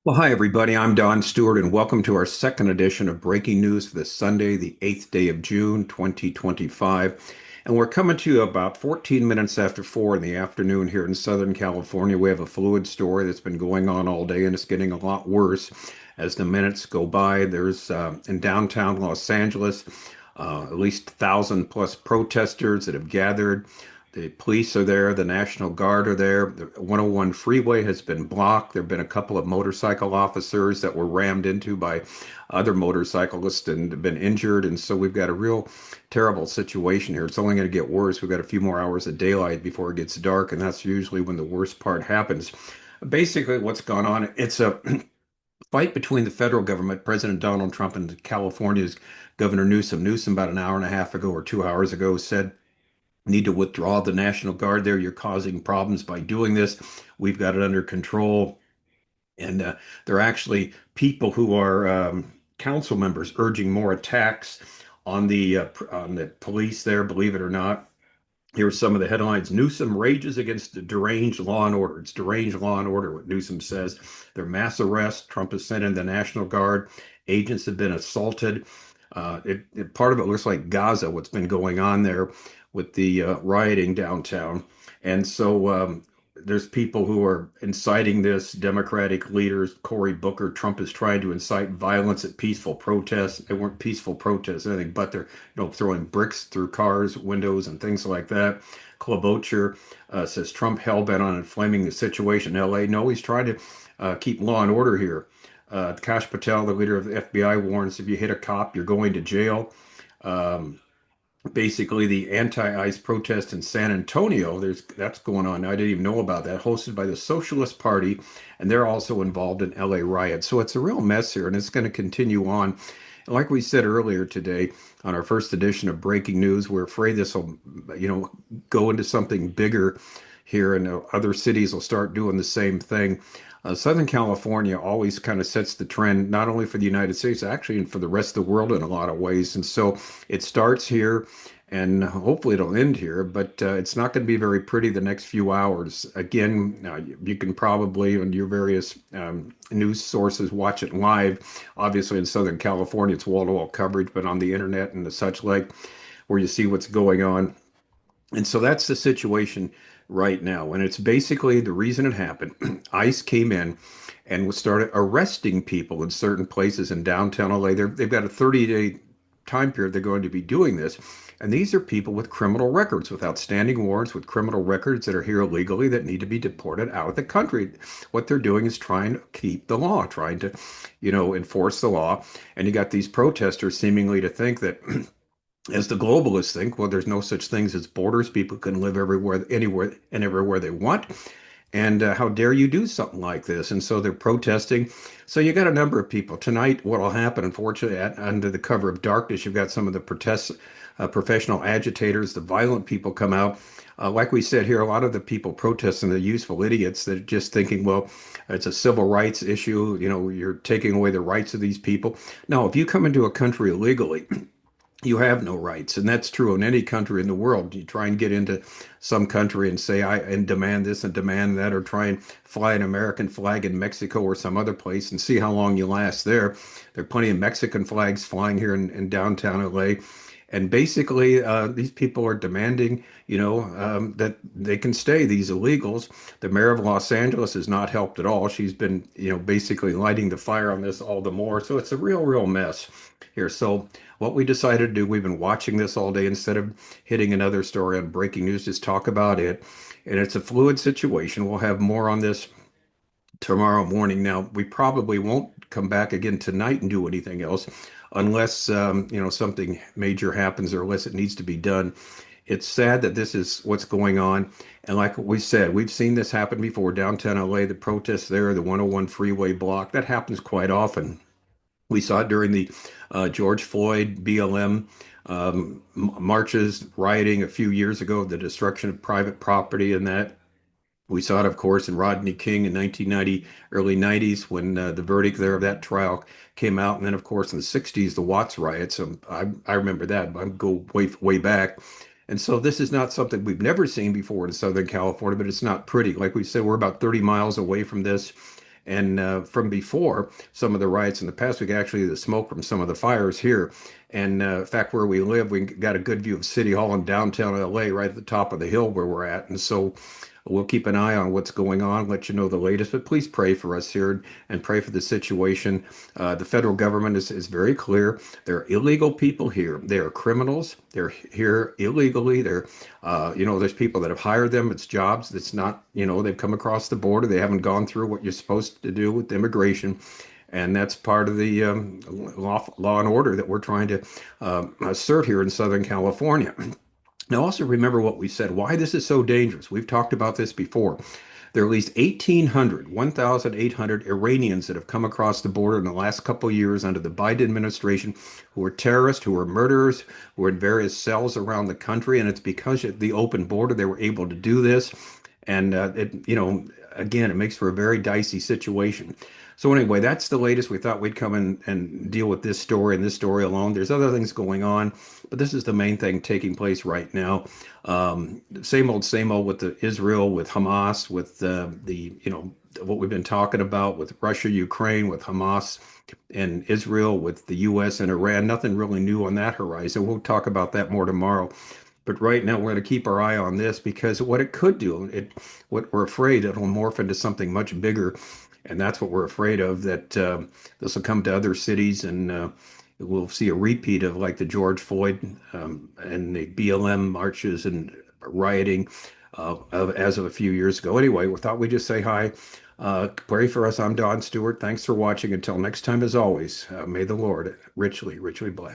Well, hi, everybody. I'm Don Stewart, and welcome to our second edition of Breaking News for this Sunday, the 8th day of June, 2025. And we're coming to you about 14 minutes after 4 in the afternoon here in Southern California. We have a fluid story that's been going on all day, and it's getting a lot worse as the minutes go by. There's in downtown Los Angeles, at least 1,000 plus protesters that have gathered. The police are there, the National Guard are there. The 101 freeway has been blocked. There have been a couple of motorcycle officers that were rammed into by other motorcyclists and have been injured. And so we've got a real terrible situation here. It's only going to get worse. We've got a few more hours of daylight before it gets dark, and that's usually when the worst part happens. Basically, what's gone on, it's a fight between the federal government, President Donald Trump, and California's Governor Newsom. Newsom, about an hour and a half ago or 2 hours ago, said, need to withdraw the National Guard there. You're causing problems by doing this. We've got it under control. And there are actually people who are council members urging more attacks on the police there, believe it or not. Here are some of the headlines. Newsom rages against the deranged law and order. It's deranged law and order, what Newsom says. There are mass arrests. Trump has sent in the National Guard. Agents have been assaulted. Part of it looks like Gaza, what's been going on there with the rioting downtown. And so there's people who are inciting this, Democratic leaders, Cory Booker. Trump is trying to incite violence at peaceful protests. They weren't peaceful protests, anything but they're throwing bricks through cars, windows, and things like that. Klobuchar says Trump hell-bent on inflaming the situation in LA. No, he's trying to keep law and order here. Kash Patel, the leader of the FBI, warns if you hit a cop, you're going to jail. Um, Basically, the anti-ICE protest in San Antonio, that's going on now. I didn't even know about that, hosted by the Socialist Party, and they're also involved in LA riots. So it's a real mess here, and it's going to continue on. And like we said earlier today on our first edition of Breaking News, we're afraid this will, go into something bigger here, and other cities will start doing the same thing. Southern California always kind of sets the trend, not only for the United States, actually, and for the rest of the world in a lot of ways. And so it starts here, and hopefully it'll end here, but it's not going to be very pretty the next few hours. Again, you can probably, on your various news sources, watch it live. Obviously, in Southern California, it's wall-to-wall coverage, but on the internet and the such like, where you see what's going on. And so that's the situation right now. And it's basically the reason it happened. ICE came in and started arresting people in certain places in downtown LA. They've got a 30-day time period they're going to be doing this. And these are people with criminal records, with outstanding warrants, with criminal records that are here illegally that need to be deported out of the country. What they're doing is trying to keep the law, trying to, enforce the law. And you got these protesters seemingly to think that as the globalists think, well, there's no such things as borders. People can live everywhere, anywhere, and everywhere they want. And how dare you do something like this? And so they're protesting. So you got a number of people. Tonight, what will happen, unfortunately, under the cover of darkness, you've got some of the professional agitators, the violent people come out. Like we said here, a lot of the people protesting, the useful idiots that are just thinking, well, it's a civil rights issue. You're taking away the rights of these people. No, if you come into a country illegally, you have no rights. And that's true in any country in the world. You try and get into some country and say, and demand this and demand that, or try and fly an American flag in Mexico or some other place and see how long you last there. There are plenty of Mexican flags flying here in downtown LA. And basically, these people are demanding, that they can stay, these illegals. The mayor of Los Angeles has not helped at all. She's been, basically lighting the fire on this all the more. So it's a real, real mess here. So what we decided to do, we've been watching this all day instead of hitting another story on breaking news, just talk about it. And it's a fluid situation. We'll have more on this tomorrow morning. Now, we probably won't come back again tonight and do anything else unless, something major happens or unless it needs to be done. It's sad that this is what's going on. And like we said, we've seen this happen before. Downtown LA, the protests there, the 101 freeway block, that happens quite often. We saw it during the George Floyd BLM marches, rioting a few years ago, the destruction of private property and that. We saw it, of course, in Rodney King in 1990, early 90s, when the verdict there of that trial came out. And then, of course, in the 60s, the Watts riots. I remember that. I go way, way back. And so this is not something we've never seen before in Southern California, but it's not pretty. Like we said, we're about 30 miles away from this. And from before some of the riots in the past, we could actually the smoke from some of the fires here. And in fact, where we live, we got a good view of City Hall in downtown LA, right at the top of the hill where we're at. And so we'll keep an eye on what's going on, let you know the latest. But please pray for us here and pray for the situation. The federal government is very clear. There are illegal people here. They are criminals. They're here illegally. There's people that have hired them. It's jobs. It's not, they've come across the border. They haven't gone through what you're supposed to do with immigration. And that's part of the law and order that we're trying to assert here in Southern California. Now, also remember what we said, why this is so dangerous. We've talked about this before. There are at least 1,800 Iranians that have come across the border in the last couple of years under the Biden administration who are terrorists, who are murderers, who are in various cells around the country. And it's because of the open border they were able to do this. And again, it makes for a very dicey situation. So anyway, that's the latest. We thought we'd come in and deal with this story and this story alone. There's other things going on, but this is the main thing taking place right now. Same old with the Israel, with Hamas, with what we've been talking about with Russia, Ukraine, with Hamas and Israel, with the U.S. and Iran. Nothing really new on that horizon. We'll talk about that more tomorrow. But right now, we're going to keep our eye on this because what it could do, what we're afraid it'll morph into something much bigger. And that's what we're afraid of, that this will come to other cities and we'll see a repeat of like the George Floyd and the BLM marches and rioting as of a few years ago. Anyway, we thought we'd just say hi. Pray for us. I'm Don Stewart. Thanks for watching. Until next time, as always, may the Lord richly, richly bless.